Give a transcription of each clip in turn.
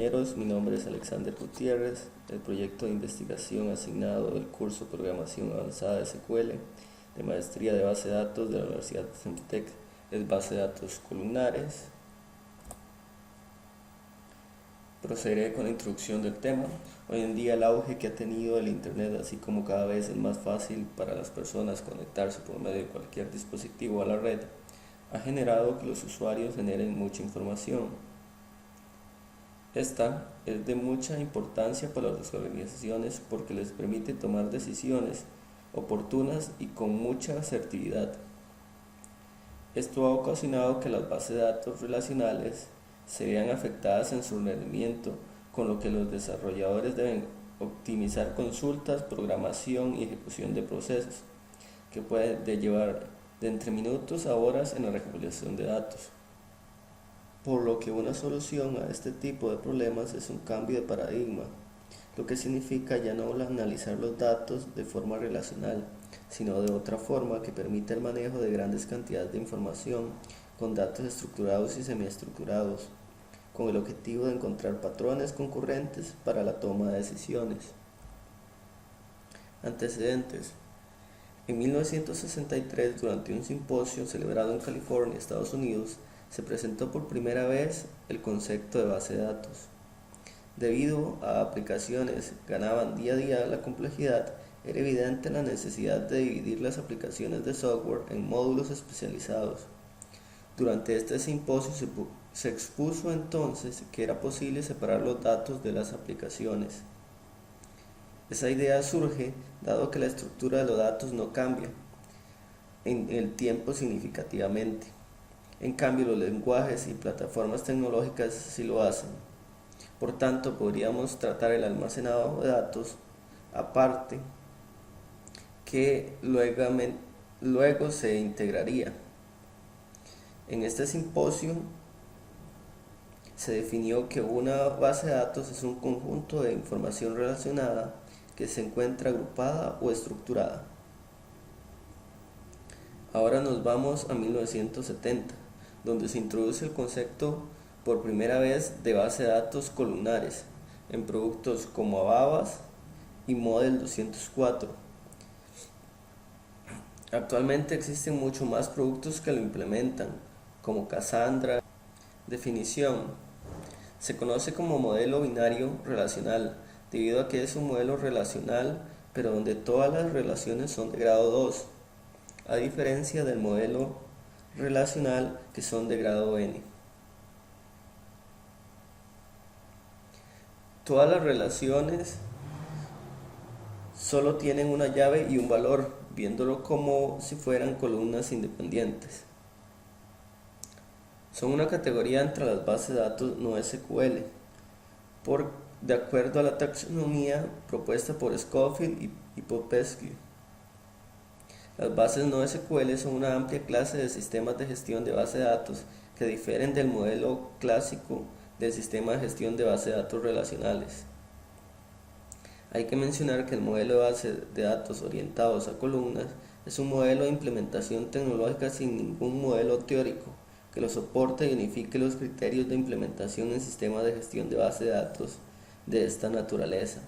compañeros, mi nombre es Alexander Gutiérrez. El proyecto de investigación asignado del curso Programación Avanzada SQL de Maestría de Base de Datos de la Universidad de Centtec es base de datos columnares. Procederé con la introducción del tema. Hoy en día el auge que ha tenido el Internet, así como cada vez es más fácil para las personas conectarse por medio de cualquier dispositivo a la red, ha generado que los usuarios generen mucha información. Esta es de mucha importancia para las organizaciones porque les permite tomar decisiones oportunas y con mucha asertividad. Esto ha ocasionado que las bases de datos relacionales se vean afectadas en su rendimiento, con lo que los desarrolladores deben optimizar consultas, programación y ejecución de procesos, que pueden llevar de entre minutos a horas en la recopilación de datos. Por lo que una solución a este tipo de problemas es un cambio de paradigma, lo que significa ya no analizar los datos de forma relacional, sino de otra forma que permita el manejo de grandes cantidades de información con datos estructurados y semiestructurados, con el objetivo de encontrar patrones concurrentes para la toma de decisiones. Antecedentes. En 1963, durante un simposio celebrado en California, Estados Unidos, se presentó por primera vez el concepto de base de datos. Debido a aplicaciones que ganaban día a día la complejidad, era evidente la necesidad de dividir las aplicaciones de software en módulos especializados. Durante este simposio se expuso entonces que era posible separar los datos de las aplicaciones. Esa idea surge dado que la estructura de los datos no cambia en el tiempo significativamente. En cambio, los lenguajes y plataformas tecnológicas sí lo hacen. Por tanto, podríamos tratar el almacenado de datos aparte, que luego se integraría. En este simposio se definió que una base de datos es un conjunto de información relacionada que se encuentra agrupada o estructurada. Ahora nos vamos a 1970, donde se introduce el concepto por primera vez de base de datos columnares en productos como Avast y Model 204. Actualmente existen muchos más productos que lo implementan, como Cassandra. Definición: se conoce como modelo binario relacional, debido a que es un modelo relacional, pero donde todas las relaciones son de grado 2, a diferencia del modelo relacional que son de grado n. Todas las relaciones solo tienen una llave y un valor, viéndolo como si fueran columnas independientes. Son una categoría entre las bases de datos no SQL, de acuerdo a la taxonomía propuesta por Schofield y Popescu. Las bases no SQL son una amplia clase de sistemas de gestión de base de datos que difieren del modelo clásico del sistema de gestión de base de datos relacionales. Hay que mencionar que el modelo de base de datos orientados a columnas es un modelo de implementación tecnológica sin ningún modelo teórico que lo soporte y unifique los criterios de implementación en sistemas de gestión de base de datos de esta naturaleza.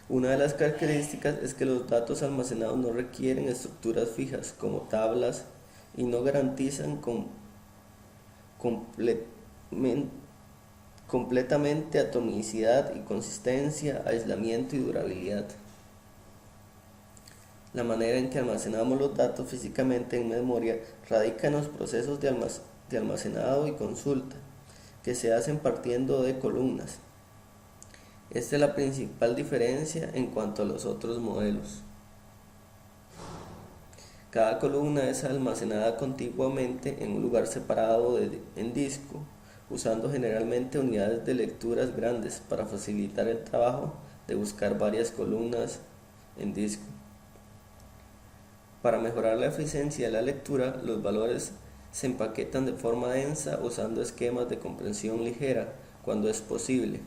Una de las características es que los datos almacenados no requieren estructuras fijas como tablas y no garantizan completamente atomicidad y consistencia, aislamiento y durabilidad. La manera en que almacenamos los datos físicamente en memoria radica en los procesos de almacenado y consulta, que se hacen partiendo de columnas. Esta es la principal diferencia en cuanto a los otros modelos. Cada columna es almacenada contiguamente en un lugar separado en disco, usando generalmente unidades de lecturas grandes para facilitar el trabajo de buscar varias columnas en disco. Para mejorar la eficiencia de la lectura, los valores se empaquetan de forma densa usando esquemas de comprensión ligera cuando es posible.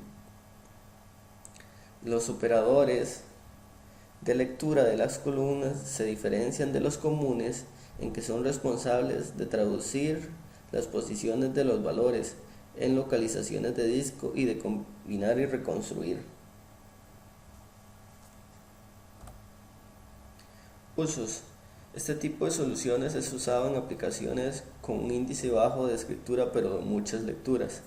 Los operadores de lectura de las columnas se diferencian de los comunes en que son responsables de traducir las posiciones de los valores en localizaciones de disco y de combinar y reconstruir. Usos. Este tipo de soluciones es usado en aplicaciones con un índice bajo de escritura pero muchas lecturas,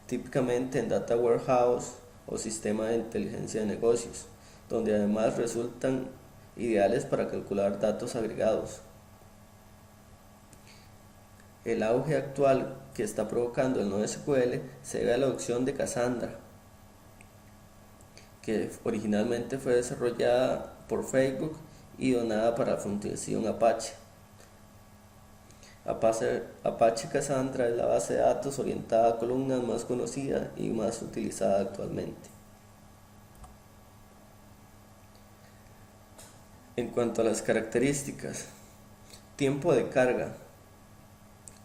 típicamente en Data Warehouse o sistema de inteligencia de negocios, donde además resultan ideales para calcular datos agregados. El auge actual que está provocando el NoSQL se debe a la adopción de Cassandra, que originalmente fue desarrollada por Facebook y donada para la Fundación Apache. Apache Cassandra es la base de datos orientada a columnas más conocida y más utilizada actualmente. En cuanto a las características, tiempo de carga.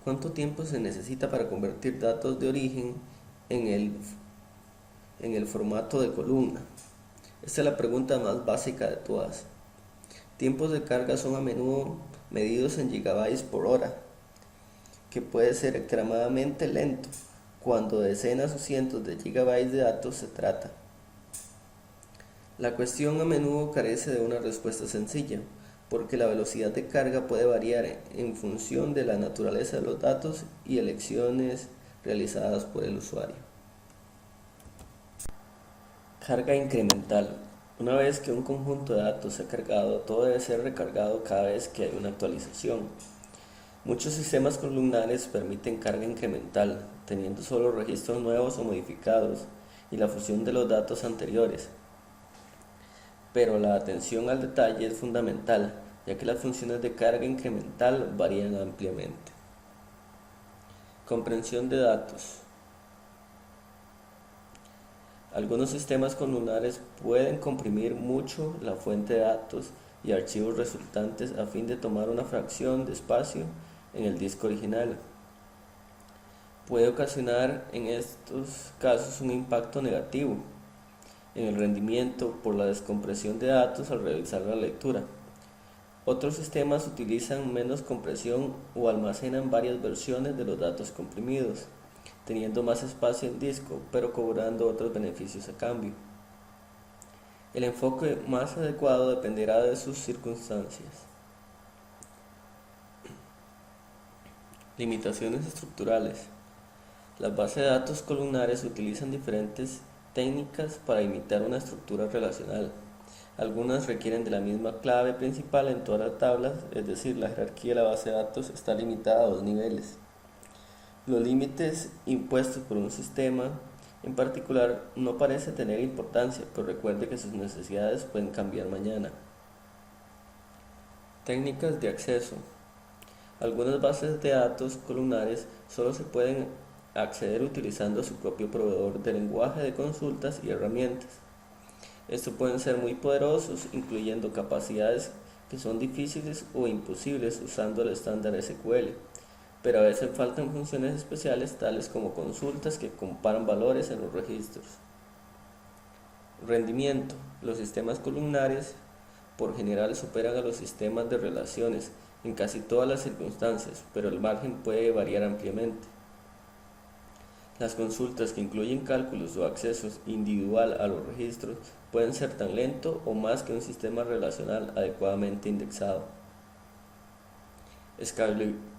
¿Cuánto tiempo se necesita para convertir datos de origen en el formato de columna? Esta es la pregunta más básica de todas. Tiempos de carga son a menudo medidos en gigabytes por hora, que puede ser extremadamente lento cuando de decenas o cientos de gigabytes de datos se trata. La cuestión a menudo carece de una respuesta sencilla, porque la velocidad de carga puede variar en función de la naturaleza de los datos y elecciones realizadas por el usuario. Carga incremental. Una vez que un conjunto de datos se ha cargado, todo debe ser recargado cada vez que hay una actualización. Muchos sistemas columnares permiten carga incremental, teniendo solo registros nuevos o modificados y la fusión de los datos anteriores. Pero la atención al detalle es fundamental, ya que las funciones de carga incremental varían ampliamente. Comprensión de datos. Algunos sistemas columnares pueden comprimir mucho la fuente de datos y archivos resultantes a fin de tomar una fracción de espacio en el disco original. Puede ocasionar en estos casos un impacto negativo en el rendimiento por la descompresión de datos al realizar la lectura. Otros sistemas utilizan menos compresión o almacenan varias versiones de los datos comprimidos, teniendo más espacio en disco, pero cobrando otros beneficios a cambio. El enfoque más adecuado dependerá de sus circunstancias. Limitaciones estructurales. Las bases de datos columnares utilizan diferentes técnicas para imitar una estructura relacional. Algunas requieren de la misma clave principal en todas las tablas, es decir, la jerarquía de la base de datos está limitada a 2 niveles. Los límites impuestos por un sistema en particular no parece tener importancia, pero recuerde que sus necesidades pueden cambiar mañana. Técnicas de acceso. Algunas bases de datos columnares solo se pueden acceder utilizando su propio proveedor de lenguaje de consultas y herramientas. Estos pueden ser muy poderosos, incluyendo capacidades que son difíciles o imposibles usando el estándar SQL, pero a veces faltan funciones especiales tales como consultas que comparan valores en los registros. Rendimiento. Los sistemas columnares por general superan a los sistemas de relaciones en casi todas las circunstancias, pero el margen puede variar ampliamente. Las consultas que incluyen cálculos o accesos individual a los registros pueden ser tan lento o más que un sistema relacional adecuadamente indexado.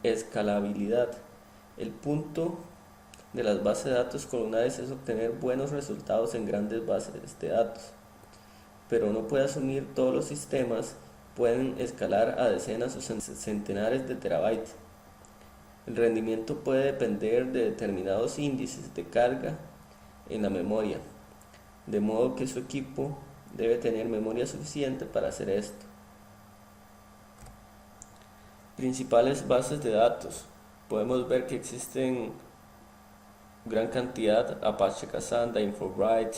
Escalabilidad. El punto de las bases de datos columnares es obtener buenos resultados en grandes bases de datos, pero no puede asumir todos los sistemas pueden escalar a decenas o centenares de terabytes. El rendimiento puede depender de determinados índices de carga en la memoria, de modo que su equipo debe tener memoria suficiente para hacer esto. Principales bases de datos. Podemos ver que existen gran cantidad: Apache Cassandra, InfoBright,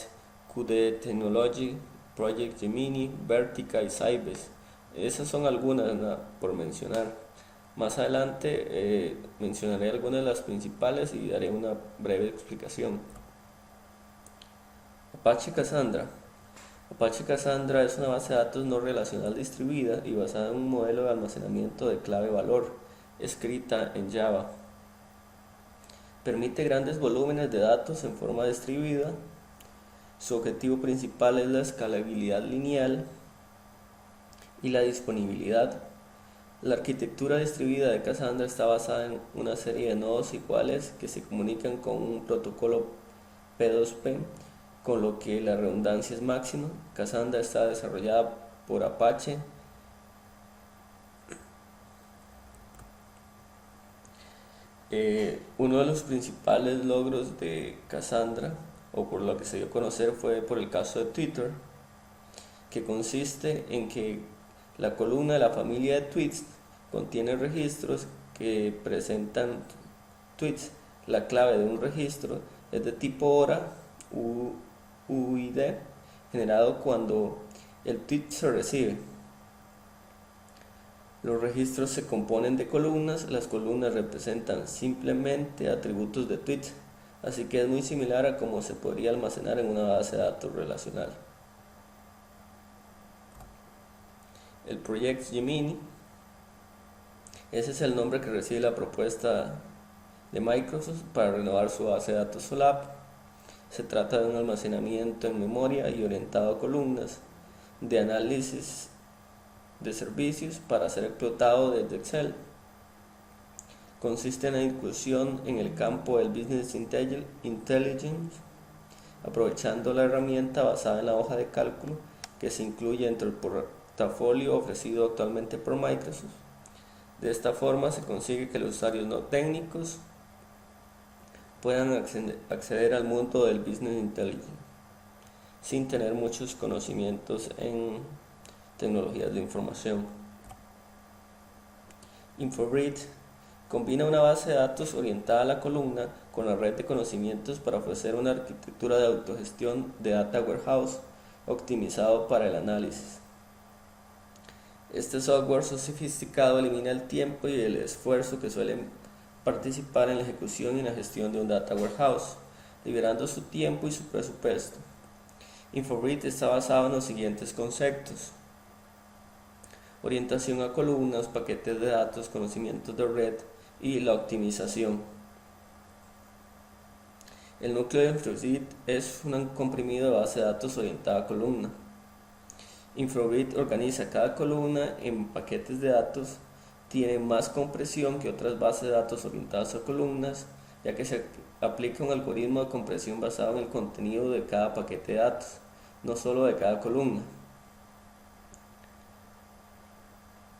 QD Technology, Project Gemini, Vertica y Sybase. Esas son algunas, por mencionar. Más adelante mencionaré algunas de las principales y daré una breve explicación. Apache Cassandra. Apache Cassandra es una base de datos no relacional distribuida y basada en un modelo de almacenamiento de clave-valor, escrita en Java. Permite grandes volúmenes de datos en forma distribuida. Su objetivo principal es la escalabilidad lineal y la disponibilidad. La arquitectura distribuida de Cassandra está basada en una serie de nodos iguales que se comunican con un protocolo P2P, con lo que la redundancia es máxima. Cassandra está desarrollada por Apache. Uno de los principales logros de Cassandra, o por lo que se dio a conocer, fue por el caso de Twitter, que consiste en que la columna de la familia de tweets contiene registros que presentan tweets. La clave de un registro es de tipo hora UID, generado cuando el tweet se recibe. Los registros se componen de columnas. Las columnas representan simplemente atributos de tweets, así que es muy similar a cómo se podría almacenar en una base de datos relacional. El proyecto Gemini, ese es el nombre que recibe la propuesta de Microsoft para renovar su base de datos SOLAP. Se trata de un almacenamiento en memoria y orientado a columnas de análisis de servicios para ser explotado desde Excel. Consiste en la inclusión en el campo del Business Intelligence, aprovechando la herramienta basada en la hoja de cálculo que se incluye dentro del portafolio ofrecido actualmente por Microsoft. De esta forma se consigue que los usuarios no técnicos puedan acceder al mundo del Business Intelligence sin tener muchos conocimientos en tecnologías de información. InfoBridge combina una base de datos orientada a la columna con la red de conocimientos para ofrecer una arquitectura de autogestión de Data Warehouse optimizado para el análisis. Este software sofisticado elimina el tiempo y el esfuerzo que suelen participar en la ejecución y la gestión de un Data Warehouse, liberando su tiempo y su presupuesto. InfoBridge está basado en los siguientes conceptos: orientación a columnas, paquetes de datos, conocimientos de red y la optimización. El núcleo de InfoBridge es un comprimido de base de datos orientada a columna. InfoBridge organiza cada columna en paquetes de datos. Tiene más compresión que otras bases de datos orientadas a columnas, ya que se aplica un algoritmo de compresión basado en el contenido de cada paquete de datos, no solo de cada columna.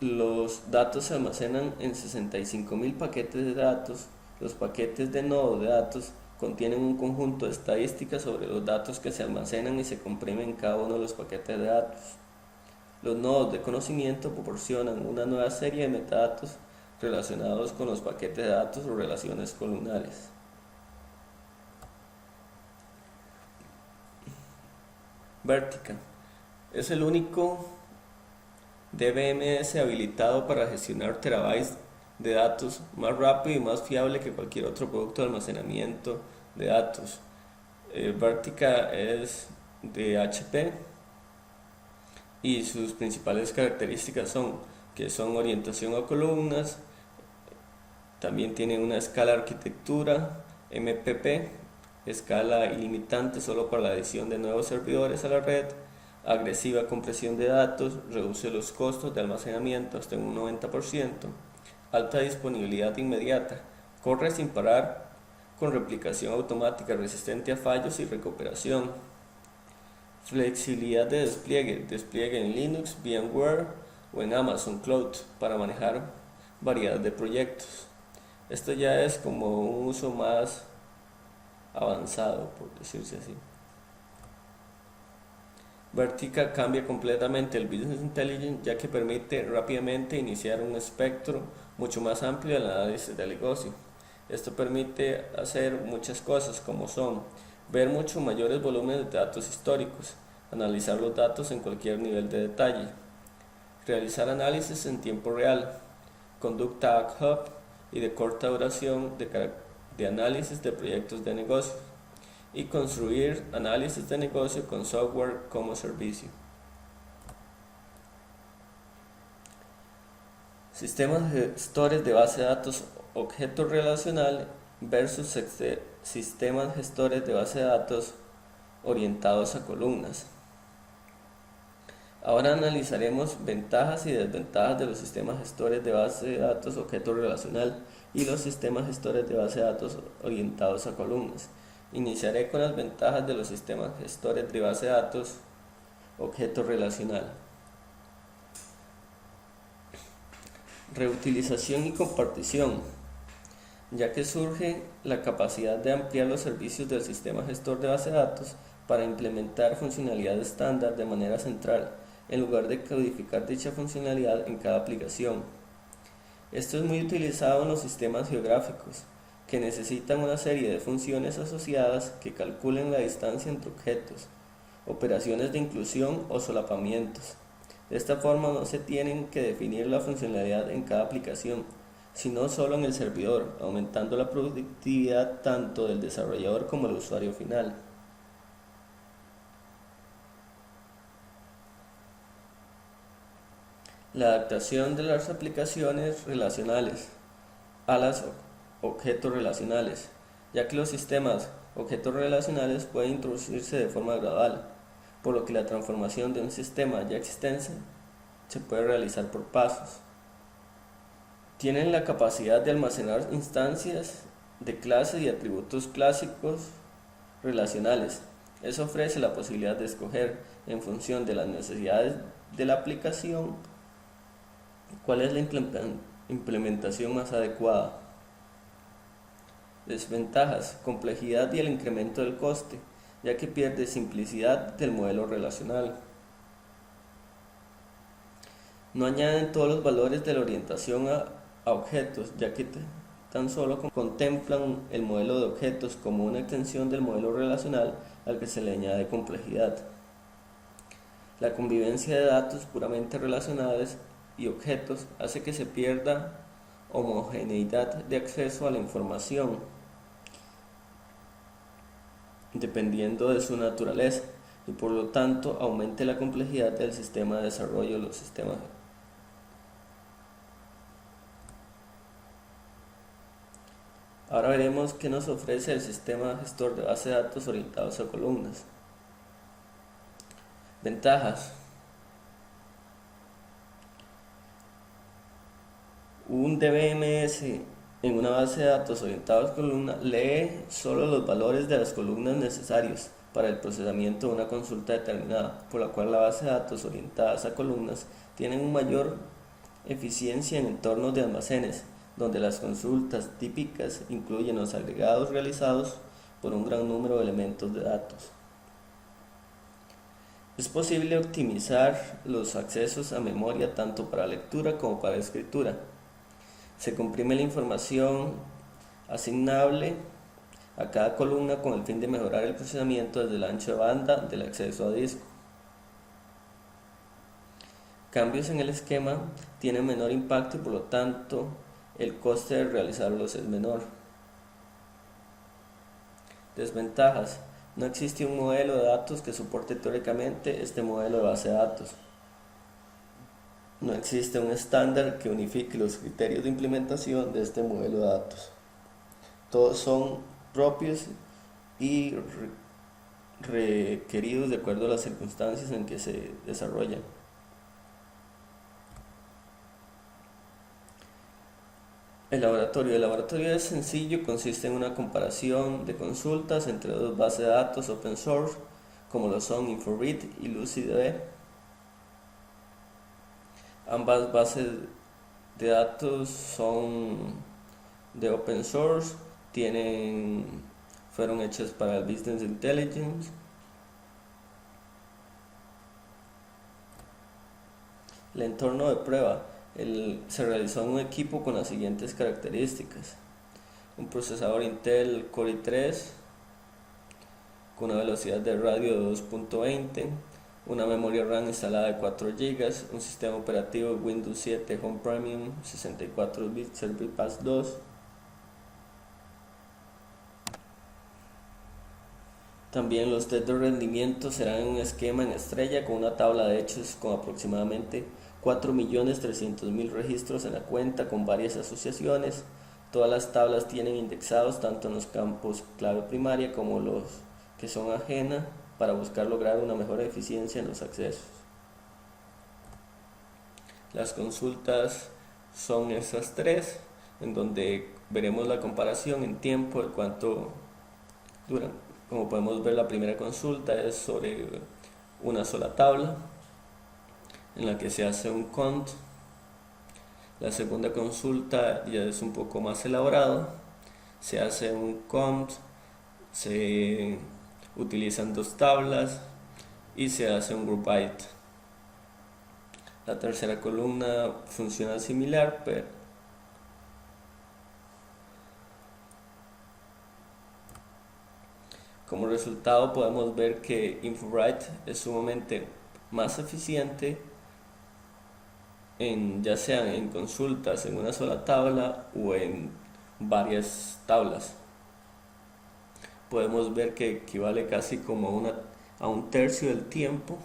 Los datos se almacenan en 65.000 paquetes de datos. Los paquetes de nodo de datos contienen un conjunto de estadísticas sobre los datos que se almacenan y se comprimen en cada uno de los paquetes de datos. Los nodos de conocimiento proporcionan una nueva serie de metadatos relacionados con los paquetes de datos o relaciones columnares. Vertica es el único DBMS habilitado para gestionar terabytes de datos más rápido y más fiable que cualquier otro producto de almacenamiento de datos. Vertica es de HP y sus principales características son que son orientación a columnas, también tiene una escala arquitectura MPP, escala ilimitante solo para la adición de nuevos servidores a la red, agresiva compresión de datos, reduce los costos de almacenamiento hasta un 90%, alta disponibilidad inmediata, corre sin parar con replicación automática resistente a fallos y recuperación, flexibilidad de despliegue en Linux, VMware o en Amazon Cloud para manejar variedad de proyectos. Esto ya es como un uso más avanzado, por decirse así. Vertica cambia completamente el Business Intelligence, ya que permite rápidamente iniciar un espectro mucho más amplio del análisis del negocio. Esto permite hacer muchas cosas, como son ver mucho mayores volúmenes de datos históricos, analizar los datos en cualquier nivel de detalle, realizar análisis en tiempo real, conducta ad hoc y de corta duración de análisis de proyectos de negocio, y construir análisis de negocio con software como servicio. Sistemas gestores de base de datos objeto relacional versus sistemas gestores de base de datos orientados a columnas. Ahora analizaremos ventajas y desventajas de los sistemas gestores de base de datos objeto relacional y los sistemas gestores de base de datos orientados a columnas. Iniciaré con las ventajas de los sistemas gestores de base de datos objeto relacional. Reutilización y compartición, ya que surge la capacidad de ampliar los servicios del sistema gestor de base de datos para implementar funcionalidad estándar de manera central, en lugar de codificar dicha funcionalidad en cada aplicación. Esto es muy utilizado en los sistemas geográficos, que necesitan una serie de funciones asociadas que calculen la distancia entre objetos, operaciones de inclusión o solapamientos. De esta forma no se tienen que definir la funcionalidad en cada aplicación, sino solo en el servidor, aumentando la productividad tanto del desarrollador como del usuario final. La adaptación de las aplicaciones relacionales a los objetos relacionales, ya que los sistemas objetos relacionales pueden introducirse de forma gradual, por lo que la transformación de un sistema ya existente se puede realizar por pasos. Tienen la capacidad de almacenar instancias de clases y atributos clásicos relacionales. Eso ofrece la posibilidad de escoger, en función de las necesidades de la aplicación, cuál es la implementación más adecuada. Desventajas: complejidad y el incremento del coste, ya que pierde simplicidad del modelo relacional. No añaden todos los valores de la orientación a objetos, ya que tan solo contemplan el modelo de objetos como una extensión del modelo relacional al que se le añade complejidad. La convivencia de datos puramente relacionales y objetos hace que se pierda homogeneidad de acceso a la información, dependiendo de su naturaleza, y por lo tanto aumente la complejidad del sistema de desarrollo de los sistemas. Ahora veremos qué nos ofrece el sistema gestor de base de datos orientados a columnas. Ventajas: un DBMS en una base de datos orientados a columnas lee solo los valores de las columnas necesarios para el procesamiento de una consulta determinada, por la cual la base de datos orientadas a columnas tienen una mayor eficiencia en entornos de almacenes, donde las consultas típicas incluyen los agregados realizados por un gran número de elementos de datos. Es posible optimizar los accesos a memoria tanto para lectura como para escritura. Se comprime la información asignable a cada columna con el fin de mejorar el procesamiento desde el ancho de banda del acceso a disco. Cambios en el esquema tienen menor impacto y por lo tanto el coste de realizarlos es menor. Desventajas: no existe un modelo de datos que soporte teóricamente este modelo de base de datos. No existe un estándar que unifique los criterios de implementación de este modelo de datos. Todos son propios y requeridos de acuerdo a las circunstancias en que se desarrollan. El laboratorio es sencillo, consiste en una comparación de consultas entre dos bases de datos open source, como lo son InfoRead y LucidDB. Ambas bases de datos son de open source, fueron hechas para el Business Intelligence. El entorno de prueba se realizó en un equipo con las siguientes características: un procesador Intel Core i3 con una velocidad de radio de 2.20, una memoria RAM instalada de 4 GB, un sistema operativo Windows 7 Home Premium 64 bits ServerPass 2. También los test de rendimiento serán en un esquema en estrella con una tabla de hechos con aproximadamente 4.300.000 registros en la cuenta con varias asociaciones, Todas las tablas tienen indexados tanto en los campos clave primaria como los que son ajena para buscar lograr una mejor eficiencia en los accesos. Las consultas son esas tres, en donde veremos la comparación en tiempo de cuánto duran. Como podemos ver, la primera consulta es sobre una sola tabla en la que se hace un count. La segunda consulta ya es un poco más elaborado, se hace un count, se utilizan dos tablas y se hace un group byte. La tercera columna funciona similar, pero como resultado podemos ver que InfoWrite es sumamente más eficiente ya sean en consultas en una sola tabla o en varias tablas. Podemos ver que equivale casi como a un tercio del tiempo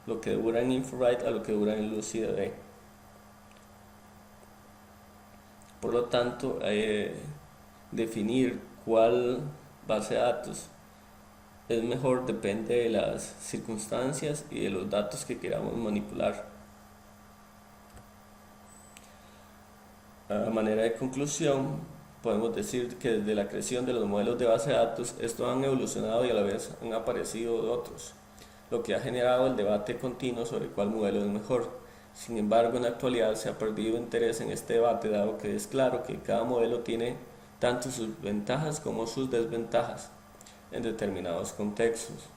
lo que dura en InfoWrite a lo que dura en LucidDB. Por lo tanto, definir cuál base de datos es mejor depende de las circunstancias y de los datos que queramos manipular. A manera de conclusión, podemos decir que desde la creación de los modelos de base de datos, estos han evolucionado y a la vez han aparecido otros, lo que ha generado el debate continuo sobre cuál modelo es mejor. Sin embargo, en la actualidad se ha perdido interés en este debate, dado que es claro que cada modelo tiene tanto sus ventajas como sus desventajas en determinados contextos.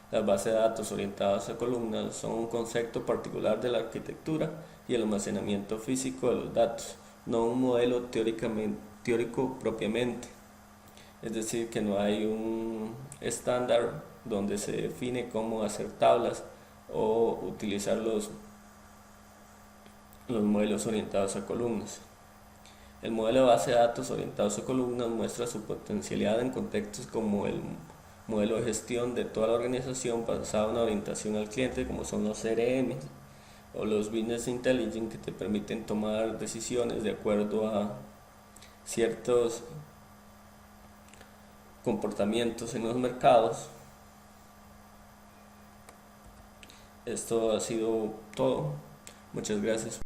Las bases de datos orientadas a columnas son un concepto particular de la arquitectura y el almacenamiento físico de los datos, no un modelo teórico propiamente. Es decir, que no hay un estándar donde se define cómo hacer tablas o utilizar los modelos orientados a columnas. El modelo de base de datos orientados a columnas muestra su potencialidad en contextos como el modelo de gestión de toda la organización basado en una orientación al cliente, como son los CRM o los Business Intelligence, que te permiten tomar decisiones de acuerdo a ciertos comportamientos en los mercados. Esto ha sido todo. Muchas gracias.